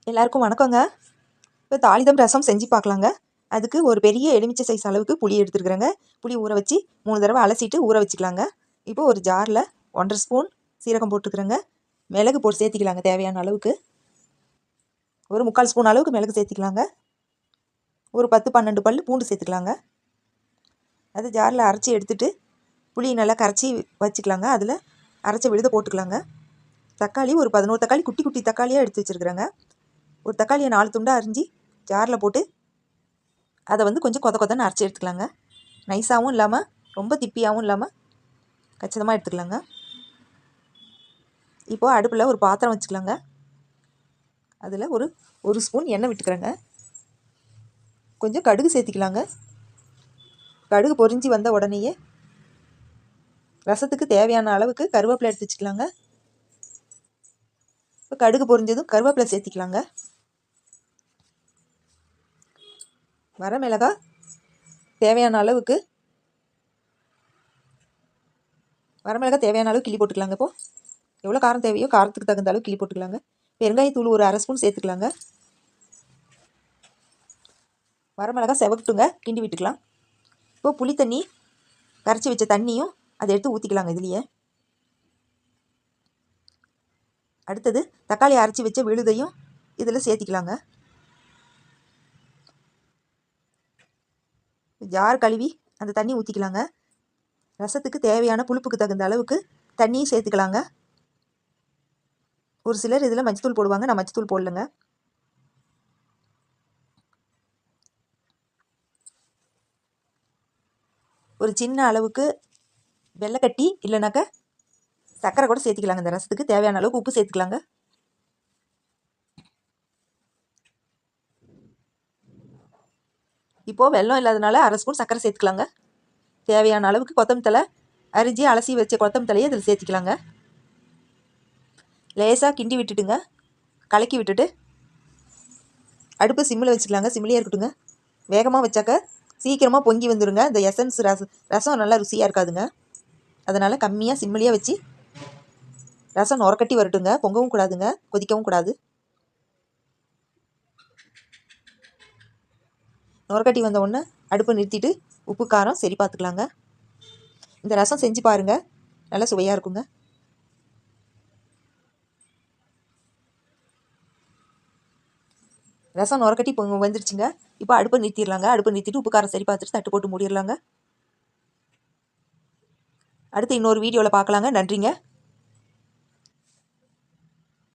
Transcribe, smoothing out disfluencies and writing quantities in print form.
எல்லாருக்கும் வணக்கங்க. இப்போ தாளிதம் ரசம் செஞ்சு பார்க்கலாங்க. அதுக்கு ஒரு பெரிய எலுமிச்சை சைஸ் அளவுக்கு புளி எடுத்துருக்குறேங்க. புளி ஊற வச்சு 3 தடவை அலசிட்டு ஊற வச்சுக்கலாங்க. இப்போ ஒரு ஜாரில் 1½ ஸ்பூன் சீரகம் போட்டுக்கிறேங்க. மிளகு போட்டு சேர்த்திக்கலாங்க தேவையான அளவுக்கு. ஒரு 3/4 ஸ்பூன் அளவுக்கு மிளகு சேர்த்திக்கலாங்க. ஒரு 10-12 பல் பூண்டு சேர்த்துக்கலாங்க. அது ஜாரில் அரைச்சி எடுத்துட்டு புளி நல்லா கரைச்சி வச்சுக்கலாங்க. அதில் அரைச்ச விழுத போட்டுக்கலாங்க. தக்காளி ஒரு 11 தக்காளி குட்டி குட்டி தக்காளியாக எடுத்து வச்சுருக்குறேங்க. ஒரு தக்காளியை 4 துண்டாக அரிஞ்சு ஜாரில் போட்டு அதை கொஞ்சம் கொதன்னு அரைச்சி எடுத்துக்கலாங்க. நைஸாகவும் இல்லாமல் ரொம்ப திப்பியாகவும் இல்லாமல் கச்சிதமாக எடுத்துக்கலாங்க. இப்போது அடுப்பில் ஒரு பாத்திரம் வச்சுக்கலாங்க. அதில் ஒரு ஸ்பூன் எண்ணெய் விட்டுக்கிறேங்க. கொஞ்சம் கடுகு சேர்த்திக்கலாங்க. கடுகு பொரிஞ்சு வந்த உடனேயே ரசத்துக்கு தேவையான அளவுக்கு கருவேப்பிலை எடுத்து வச்சுக்கலாங்க. இப்போ கடுகு பொரிஞ்சதும் கருவேப்பிலை சேர்த்திக்கலாங்க. வரமிளகாய் தேவையான அளவுக்கு கிள்ளி போட்டுக்கலாங்க. இப்போது எவ்வளோ காரம் தேவையோ காரத்துக்கு தகுந்த அளவு கிள்ளி போட்டுக்கலாங்க. பெருங்காயத்தூள் ஒரு 1/2 ஸ்பூன் சேர்த்துக்கலாங்க. வரமிளகாய் செவக்கட்டுங்க, கிண்டி விட்டுக்கலாம். இப்போது புளி தண்ணி கரைச்சி வச்ச தண்ணியும் அதை எடுத்து ஊற்றிக்கலாங்க இதுலேயே. அடுத்தது தக்காளி அரைச்சி வச்ச விழுதையும் இதில் சேர்த்திக்கலாங்க. ஜார் கழுவி அந்த தண்ணி ஊற்றிக்கலாங்க. ரசத்துக்கு தேவையான புளிப்புக்கு தகுந்த அளவுக்கு தண்ணியும் சேர்த்துக்கலாங்க. ஒரு சிலர் இதில் மஞ்சத்தூள் போடுவாங்க, நான் மஞ்சத்தூள் போடலைங்க. ஒரு சின்ன அளவுக்கு வெள்ளைக்கட்டி இல்லைனாக்கா சர்க்கரை கூட சேர்த்திக்கலாங்க. இந்த ரசத்துக்கு தேவையான அளவுக்கு உப்பு சேர்த்துக்கலாங்க. இப்போது வெல்லம் இல்லாதனால 1/2 ஸ்பூன் சர்க்கரை சேர்த்துக்கலாங்க. தேவையான அளவுக்கு கொத்தமல்லி தழை அரிஞ்சு அலசி வச்ச கொத்தமல்லி தலையை இதில் சேர்த்திக்கலாங்க. லேசாக கிண்டி விட்டுட்டுங்க, கலக்கி விட்டுட்டு அடுப்பு சிம்மில் வச்சுக்கலாங்க. சிம்மிலே இருக்கட்டுங்க. வேகமாக வச்சாக்க சீக்கிரமாக பொங்கி வந்துடுங்க. இந்த எசன்ஸ் ரசம் நல்லா ருசியாக இருக்காதுங்க. அதனால் கம்மியாக சிம்மிலேயே வச்சு ரசம் நுரக்கட்டி வரட்டுங்க. பொங்கவும் கூடாதுங்க, கொதிக்கவும் கூடாது. நுரக்கட்டி வந்த உடனே அடுப்பை நிறுத்திட்டு உப்பு காரம் சரி பார்த்துக்கலாங்க. இந்த ரசம் செஞ்சு பாருங்கள், நல்லா சுவையாக இருக்குங்க. ரசம் நுரக்கட்டி வந்துருச்சுங்க. இப்போ அடுப்பை நிறுத்திடலாங்க. அடுப்பை நிறுத்திட்டு உப்பு காரம் சரி பார்த்துட்டு தட்டு போட்டு மூடிடலாங்க. அடுத்து இன்னொரு வீடியோவில் பார்க்கலாங்க. நன்றிங்க.